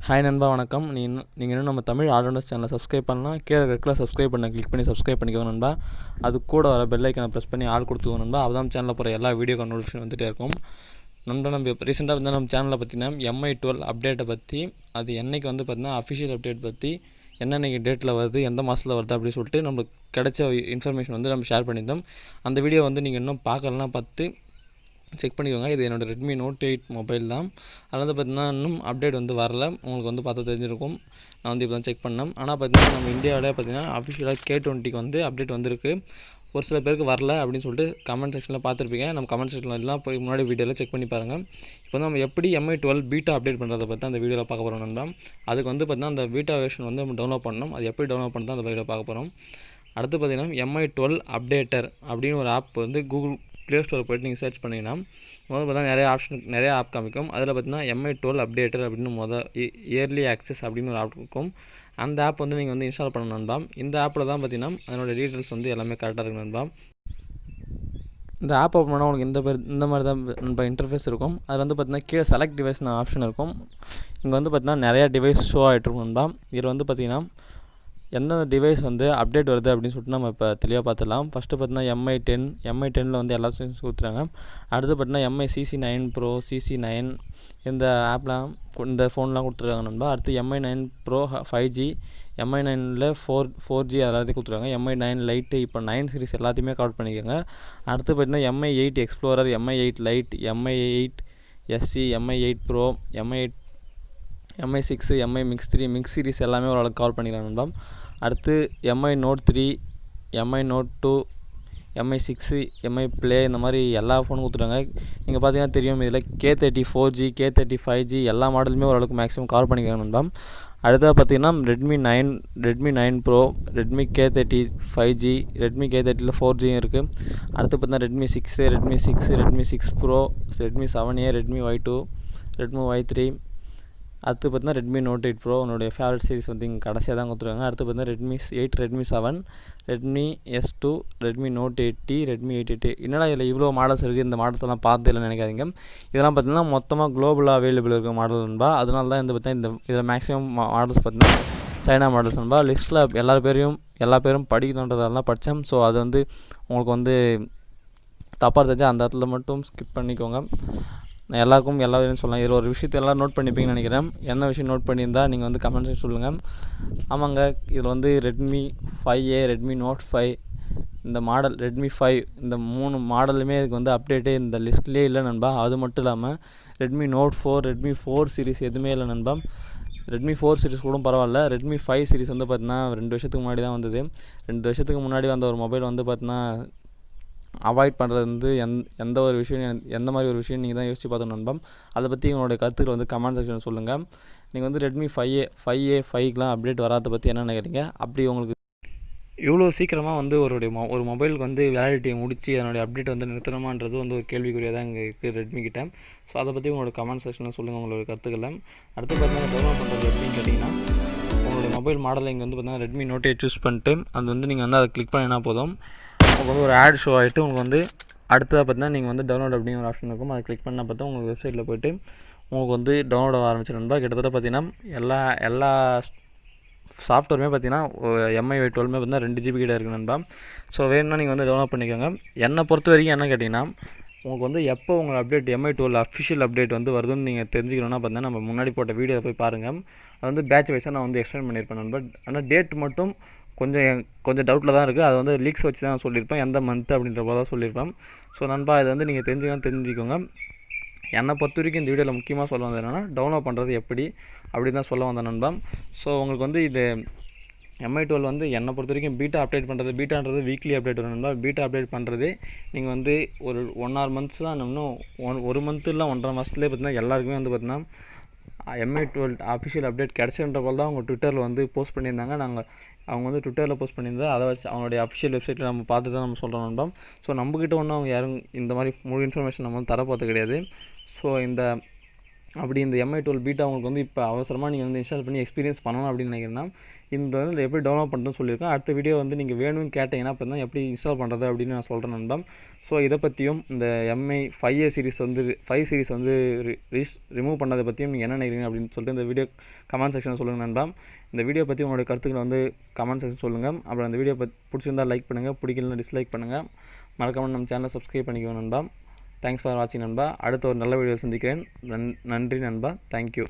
Hi நண்பா, வணக்கம். நீங்கள் இன்னும் நம்ம தமிழ் ஆல்ரவுண்டர்ஸ் சேனலை சப்ஸ்கிரைப் பண்ணலாம். கீழே ரெட்டில் சப்ஸ்கிரைப் பண்ண கிளிக் பண்ணி சப்ஸ்கிரைப் பண்ணிக்கோங்க நண்பா. அது கூட வர பெல் ஐக்கனை ப்ரெஸ் பண்ணி ஆள் கொடுத்துக்கோங்க நண்பா. அப்பதான் சேனலில் போகிற எல்லா வீடியோ நோட்டிஃபிகேஷன் வந்துகிட்டே இருக்கும் நண்பா. நம்ம ரீசெண்டாக வந்து நம்ம சேனலில் பார்த்தீங்கன்னா MI12 அப்டேட்டை பற்றி, அது என்றைக்கு வந்து பார்த்தீங்கன்னா அஃபிஷியல் அப்டேட் பற்றி என்னென்னைக்கு டேட்டில் வருது, எந்த மாதத்தில் வருது அப்படின்னு சொல்லிட்டு நம்மளுக்கு கிடைச்ச இன்ஃபர்மேஷன் வந்து நம்ம ஷேர் பண்ணியிருந்தோம். அந்த வீடியோ வந்து நீங்கள் இன்னும் பார்க்கலன்னா பார்த்து செக் பண்ணிக்கோங்க. இது என்னோடய ரெட்மி நோட் 8 மொபைல் தான். அதில் வந்து பார்த்தீங்கன்னா இன்னும் அப்டேட் வந்து வரல. உங்களுக்கு வந்து பார்த்தா தெரிஞ்சிருக்கும். நான் வந்து இப்போ தான் செக் பண்ணேன். ஆனால் பார்த்தீங்கன்னா நம்ம இந்தியாவிலே பார்த்தீங்கன்னா அஃபிஷியலாக K20க்கு வந்து அப்டேட் வந்திருக்கு. ஒரு சில பேருக்கு வரல அப்படின்னு சொல்லிட்டு கமெண்ட் செக்ஷனில் பார்த்துருப்பீங்க. நம்ம கமெண்ட் செக்ஷனில் எல்லாம் போய் முன்னாடி வீடியோவில் செக் பண்ணி பாருங்கள். இப்போ வந்து நம்ம எப்படி MI12 பீட்டா அப்டேட் பண்ணுறதை பற்றி அந்த வீடியோவில் பார்க்க போகிறோம் நண்பா. அதுக்கு வந்து பார்த்தீங்கன்னா அந்த பீட்டா வெர்ஷன் வந்து நம்ம டவுன்லோட் பண்ணணும். அது எப்படி டவுன்லோட் பண்ணி தான் அந்த வீடியோவில் பார்க்க போகிறோம். அடுத்து பார்த்தீங்கன்னா MI12 அப்டேட்டர் அப்படின்னு ஒரு ஆப் வந்து கூகுள் ப்ளே ஸ்டோரில் போய்ட்டு நீங்கள் சர்ச் பண்ணிங்கன்னா முதல்ல பார்த்தா நிறைய ஆப் காமிக்கும். அதில் பார்த்தீங்கன்னா MI12 அப்டேட்டர் அப்படின்னு இயர்லி ஆக்சஸ் அப்படின்னு ஒரு ஆப் இருக்கும். அந்த ஆப் வந்து நீங்கள் வந்து இன்ஸ்டால் பண்ணணும் நண்பா. இந்த ஆப்பில் தான் பார்த்தீங்கன்னா அதனோட டீட்டெயில்ஸ் வந்து எல்லாமே கரெக்டாக இருக்குது நண்பா. இந்த ஆப் ஓப்பன் பண்ணால் உங்களுக்கு இந்த மாதிரி தான் நண்பா இன்டர்ஃபேஸ் இருக்கும். அதில் வந்து பார்த்தீங்கன்னா கீழே செலக்ட் டிவைஸ்னு ஆப்ஷன் இருக்கும். இங்கே வந்து பார்த்தீங்கன்னா நிறையா டிவைஸ் ஷோ ஆகிட்டு இருக்கும் நண்பா. இதில் வந்து பார்த்தீங்கன்னா எந்தெந்த டிவைஸ் வந்து அப்டேட் வருது அப்படின்னு சொல்லிட்டு நம்ம இப்போ தெளிவாக பார்த்துடலாம். ஃபஸ்ட்டு பார்த்தீங்கன்னா MI10 வந்து எல்லா ஸ்டூடெண்ட்ஸ் கொடுத்துறாங்க. அடுத்து பார்த்தீங்கன்னா MI CC9 Pro, CC9 இந்த ஆப்லாம் இந்த ஃபோன்லாம் கொடுத்துருக்காங்க நண்பா. அடுத்து MI9 Pro 5G, MI9ல் 4G எல்லாத்தையும் கொடுத்துருக்காங்க. MI9 Lite, இப்போ 9 சீரிஸ் எல்லாத்தையுமே கவர் பண்ணிக்கோங்க. அடுத்து பார்த்தீங்கன்னா MI8 Explorer, MI8 Lite, MI8 SC, MI8 Pro, MI6, MI mix series எல்லாமே ஓரளவுக்கு கவர் பண்ணிக்கலாம் நண்பா. அடுத்து MI Note 3, MI Note 2, MI6, MI Play இந்த மாதிரி எல்லா ஃபோனும் கொடுத்துட்டாங்க. நீங்கள் பார்த்தீங்கன்னா தெரியும், இதில் K30 4G, K30 5G எல்லா மாடலுமே ஓரளவுக்கு மேக்ஸிமம் கவர் பண்ணிக்கலாம் நண்பா. அடுத்தது பார்த்தீங்கன்னா Redmi 9 Pro, Redmi K30 5G, Redmi K30ல் 4G இருக்குது. அடுத்து பார்த்தீங்கன்னா Redmi 6 Pro, Redmi 7A, Redmi Y2, Redmi Y3. அடுத்து பார்த்தீங்கன்னா ரெட்மி நோட் 8 ப்ரோ, உன்னுடைய ஃபேவரட் சீரிஸ் வந்து இங்கே கடைசியாக தான் கொடுத்துருக்காங்க. அடுத்து பார்த்தீங்கன்னா Redmi 8, Redmi 7, Redmi S2, Redmi note 8T, Redmi 8A. என்னடா இதில் இவ்வளோ மாடல்ஸ் இருக்குது, இந்த மாடல்ஸ் எல்லாம் பார்த்து இல்லைன்னு நினைக்காதீங்க. இதெல்லாம் பார்த்தீங்கன்னா மொத்தமாக குளோபலாக அவைலபிள் இருக்க மாடல் நண்பா. அதனால தான் பார்த்தீங்கன்னா இதில் மேக்ஸிமம் மாடல்ஸ் பார்த்தீங்கன்னா சைனா மாடல்ஸ் நண்பா. லிஸ்ட்டில் எல்லா பேரும் படிக்கணுன்றதெல்லாம் படித்தேன். ஸோ அது வந்து உங்களுக்கு வந்து தப்பாக தெரிஞ்சால் அந்த இடத்துல மட்டும் ஸ்கிப் பண்ணிக்கோங்க. நான் எல்லாருக்கும் எல்லா விஷயம் சொல்லலாம். இதில் ஒரு விஷயத்தை எல்லாம் நோட் பண்ணிப்பீங்கன்னு நினைக்கிறேன். என்ன விஷயம் நோட் பண்ணியிருந்தால் நீங்கள் வந்து கமெண்ட்ஸ் சொல்லுங்கள். ஆமாங்க, இதில் வந்து ரெட்மி 5A, ரெட்மி நோட் 5 இந்த மாடல், ரெட்மி 5 இந்த 3 மாடலுமே இதுக்கு வந்து அப்டேட்டே இந்த லிஸ்ட்லேயே இல்லை நண்பா. அது மட்டும் இல்லாமல் ரெட்மி நோட் 4, ரெட்மி 4 சீரிஸ் எதுவுமே இல்லை நண்பா. ரெட்மி 4 சீரிஸ் கூட பரவாயில்ல. ரெட்மி 5 சீரிஸ் வந்து பார்த்தீங்கன்னா 2 வருஷத்துக்கு முன்னாடி தான் வந்தது. 2 வருஷத்துக்கு முன்னாடி வந்த ஒரு மொபைல் வந்து பார்த்தீங்கன்னா அவாய்ட் பண்ணுறது வந்து எந்த ஒரு விஷயம், எந்த மாதிரி ஒரு விஷயம் நீங்கள் தான் யோசிச்சு பார்த்தோம் நண்பா. அதை பற்றி உங்களுடைய கருத்துக்கள் வந்து கமெண்ட் செக்ஷன் சொல்லுங்கள். நீங்கள் வந்து ரெட்மி 5க்குலாம் அப்டேட் வராத பற்றி என்ன நினைக்கிறீங்க? அப்படி உங்களுக்கு இவ்வளோ சீக்கிரமாக வந்து ஒரு மொபைலுக்கு வந்து வேலிடிட்டியை முடித்து அதனுடைய அப்டேட் வந்து நிறுத்தணுமான்றது வந்து ஒரு கேள்விக்குறியாக தான் இங்கே இருக்குது ரெட்மி கிட்ட. ஸோ அதை பற்றி உங்களோட கமெண்ட் செக்ஷனில் சொல்லுங்கள் உங்களோட கருத்துக்களை. அடுத்து பார்த்தீங்கன்னா டெவலப் பண்ணுறது எப்படின்னு கேட்டிங்கன்னா, உங்களுடைய மொபைல் மாடலை இங்கே வந்து பார்த்தீங்கன்னா ரெட்மி நோட் 8 சூஸ் பண்ணிட்டு அது வந்து நீங்கள் வந்து அதை கிளிக் பண்ணினா போதும். உங்களுக்கு வந்து ஒரு ஆட் ஷோ ஆகிட்டு உங்களுக்கு வந்து அடுத்ததாக பார்த்தீங்கன்னா நீங்கள் வந்து டவுன்லோட் அப்படிங்கிற ஒரு ஆப்ஷன் இருக்கும். அதை கிளிக் பண்ணால் பார்த்தா உங்களுக்கு வெப்சைட்டில் போய்ட்டு உங்களுக்கு வந்து டவுன்லோட் ஆக ஆரம்பிச்சிருந்தா கிட்டத்தட்ட பார்த்தீங்கன்னா எல்லா சாஃப்ட்வேருமே பார்த்தீங்கன்னா MI12 பார்த்தீங்கன்னா 2GB கிட்ட இருக்குது நண்பா. ஸோ வேணும்னா நீங்கள் வந்து டவுன்லோட் பண்ணிக்கோங்க. என்னை பொறுத்த வரைக்கும் என்ன கேட்டிங்கன்னா, உங்களுக்கு வந்து எப்போ உங்கள் அப்டேட் MI12 அஃபிஷியல் அப்டேட் வந்து வருதுன்னு நீங்கள் தெரிஞ்சுக்கணுன்னா பார்த்தீங்கன்னா நம்ம முன்னாடி போட்ட வீடியோவை போய் பாருங்கள். அது வந்து பேட்ச் வைஸாக நான் வந்து எக்ஸ்பிளைன் பண்ணியிருப்பேன் நண்பா. ஆனால் டேட் மட்டும் கொஞ்சம் டவுட்டில் தான் இருக்குது. அது வந்து லீக்ஸ் வச்சு தான் சொல்லியிருப்பேன், எந்த மந்த் அப்படின்ற போது தான் சொல்லியிருப்பேன். ஸோ நண்பா, இதை வந்து நீங்கள் தெரிஞ்சுக்கோங்க. என்னை பொறுத்த வரைக்கும் இந்த வீடியோவில் முக்கியமாக சொல்ல வந்தது என்னென்னா, டவுன்லோட் பண்ணுறது எப்படி அப்படின்னு தான் சொல்ல வந்தேன் நண்பா. ஸோ உங்களுக்கு வந்து இது MI12 வந்து என்னை பொறுத்த வரைக்கும் பீட்டா அப்டேட் பண்ணுறது, பீட்டான்றது வீக்லி அப்டேட் வரும் நண்பா. பீட்டா அப்டேட் பண்ணுறது நீங்கள் வந்து ஒரு 1.5 months தான், இன்னும் ஒரு மந்த்து இல்லை 1.5 மாதத்துலேயே பார்த்தீங்கன்னா எல்லாருக்குமே வந்து பார்த்தீங்கன்னா MI12 அஃபிஷியல் அப்டேட் கிடச்சின்ற போல் தான் அவங்க ட்விட்டரில் வந்து போஸ்ட் பண்ணியிருந்தாங்க. அவங்க வந்து ட்விட்டரில் போஸ்ட் பண்ணியிருந்தா அதை வச்சு அவங்களுடைய அஃபிஷியல் வெப்சைட்டில் நம்ம பார்த்துட்டு தான் நம்ம சொல்கிறோம் நண்பா. ஸோ நம்மக்கிட்ட ஒன்றும் அவங்க யாரும் இந்த மாதிரி முழு இன்ஃபர்மேஷன் நம்ம வந்து தரப்போகிறது கிடையாது. ஸோ இந்த அப்படி இந்த MI12 பீட்டா உங்களுக்கு வந்து இப்போ அவசரமாக நீங்கள் வந்து இன்ஸ்டால் பண்ணி எக்ஸ்பீரியன்ஸ் பண்ணணும் அப்படின்னு நினைக்கிறேன்னா இந்த வந்து எப்படி டவுன்லோட் பண்ணுறதுன்னு சொல்லியிருக்கேன். அடுத்த வீடியோ வந்து நீங்கள் வேணும்னு கேட்டிங்கன்னா அப்போ தான் எப்படி இன்ஸ்டால் பண்ணுறது அப்படின்னு நான் சொல்கிறேன் நண்பா. ஸோ இதை பற்றியும் இந்த MI5A சீரிஸ் வந்து 5 சீரிஸ் வந்து ரிமூவ் பண்ணதை பற்றியும் நீங்கள் என்ன நினைக்கிறீங்க அப்படின்னு சொல்லிட்டு இந்த வீடியோ கமெண்ட் செக்ஷனில் சொல்லுங்கள் நண்பா. இந்த வீடியோ பற்றி உங்களுடைய கருத்துக்களை வந்து கமெண்ட் செக்ஷன் சொல்லுங்கள். அப்புறம் அந்த வீடியோ பிடிச்சிருந்தால் லைக் பண்ணுங்கள், பிடிக்கலன்னா டிஸ்லைக் பண்ணுங்கள். மறக்காமல் நம்ம சேனலை சப்ஸ்கிரைப் பண்ணிக்கோங்க நண்பா. தேங்க்ஸ் ஃபார் வாட்சிங் நண்பா. அடுத்த ஒரு நல்ல வீடியோ சந்திக்கிறேன். நன்றி நண்பா. தேங்க்யூ.